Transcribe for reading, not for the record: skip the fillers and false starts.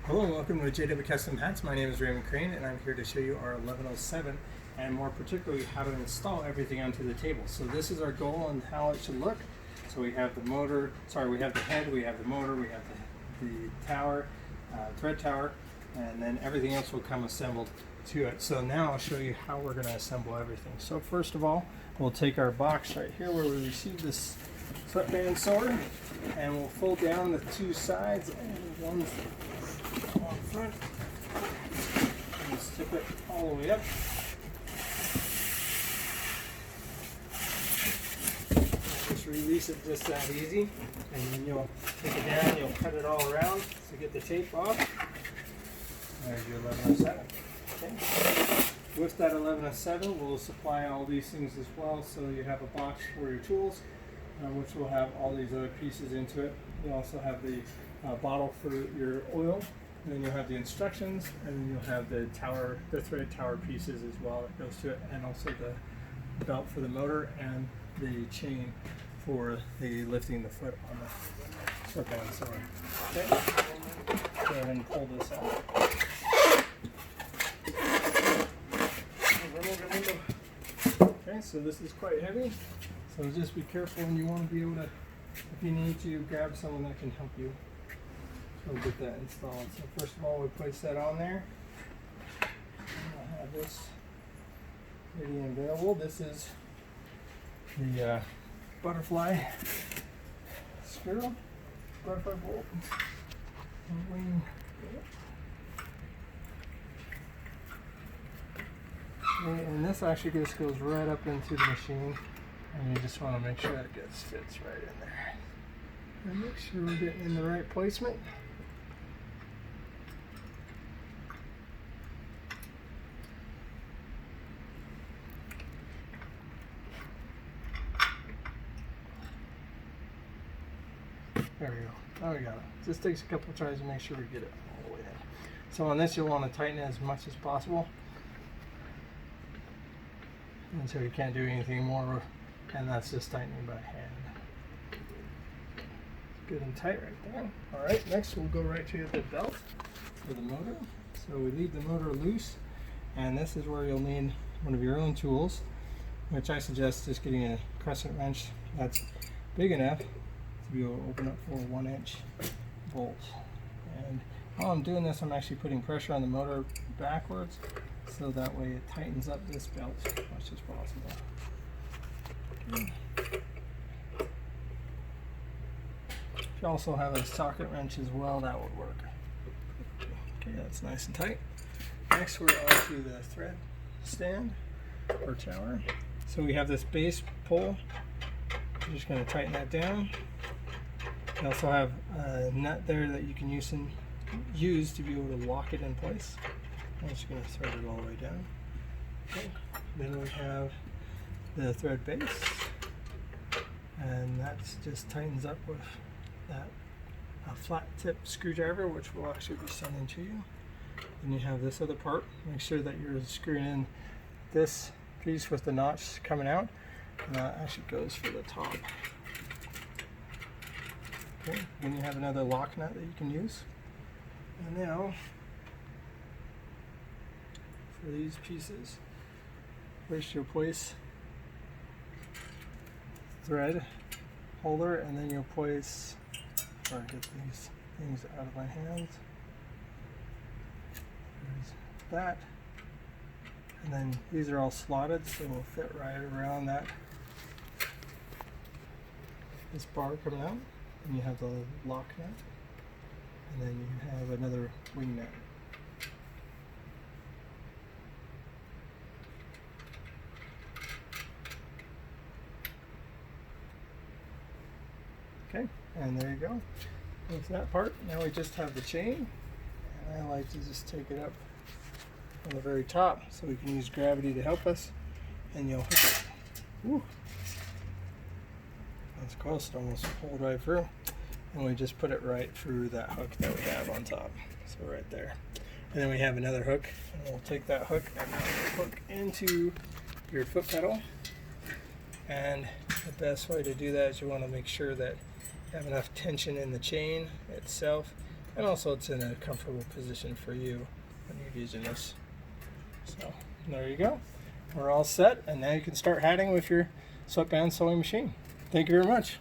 Hello and welcome to JW Custom Hats. My name is Raymond Crane and I'm here to show you our 1107 and more particularly how to install everything onto the table. So this is our goal and how it should look. So we have the motor, we have the head, we have the motor, we have the tower, thread tower, and then everything else will come assembled to it. So now I'll show you how we're going to assemble everything. So first of all, we'll take our box right here where we received this footband sword and we'll fold down the two sides and one on front and stick it all the way up. Just release it just that easy, and then you'll take it down, you'll cut it all around to get the tape off. There's your 1107. Okay. With that 1107, we'll supply all these things as well, so you have a box for your tools, which will have all these other pieces into it. You also have the bottle for your oil. And then you'll have the instructions, and then you'll have the tower, the thread tower pieces as well that goes to it, and also the belt for the motor and the chain for the lifting the foot on the footband sword. Okay, go ahead and pull this out. Okay, so this is quite heavy, so just be careful, and you want to be able to, if you need to, grab someone that can help you. We'll get that installed. So first of all, we place that on there. I'll have this ready and available. This is the butterfly screw, butterfly bolt. Okay, and this actually just goes right up into the machine, and you just want to make sure it fits right in there. And make sure we're getting in the right placement. There we go. Oh, we got it. Just takes a couple of tries to make sure we get it all the way in. So on this, you'll want to tighten it as much as possible until you can't do anything more, and that's just tightening by hand. Good and tight right there. All right, next we'll go right to the belt for the motor. So we leave the motor loose, and this is where you'll need one of your own tools, which I suggest just getting a crescent wrench that's big enough to be able to open up for a 1-inch bolt. And while I'm doing this, I'm actually putting pressure on the motor backwards, so that way it tightens up this belt as much as possible. Okay. If you also have a socket wrench as well, that would work. Okay, that's nice and tight. Next, we're onto the thread stand or tower. So we have this base pole. We're just going to tighten that down. You also have a nut there that you can use to be able to lock it in place. I'm just going to thread it all the way down. Okay. Then we have the thread base, and that just tightens up with that flat tip screwdriver, which will actually be sending to you. Then you have this other part. Make sure that you're screwing in this piece with the notch coming out, and that actually goes for the top. Okay, then you have another lock nut that you can use. And now, for these pieces, first you'll place thread holder, and then you'll place, or get these things out of my hands. There's that. And then these are all slotted, so they'll fit right around that, this bar coming out. And you have the lock nut, and then you have another wing nut. Okay, and there you go. With that part, now we just have the chain, and I like to just take it up on the very top so we can use gravity to help us, and you'll hook it. Woo. That's close, it almost pulled right through. And we just put it right through that hook that we have on top. So right there. And then we have another hook, and we'll take that hook and hook into your foot pedal. And the best way to do that is you want to make sure that you have enough tension in the chain itself And also it's in a comfortable position for you when you're using this. So there you go. We're all set, and now you can start hatting with your sweatband sewing machine. Thank you very much.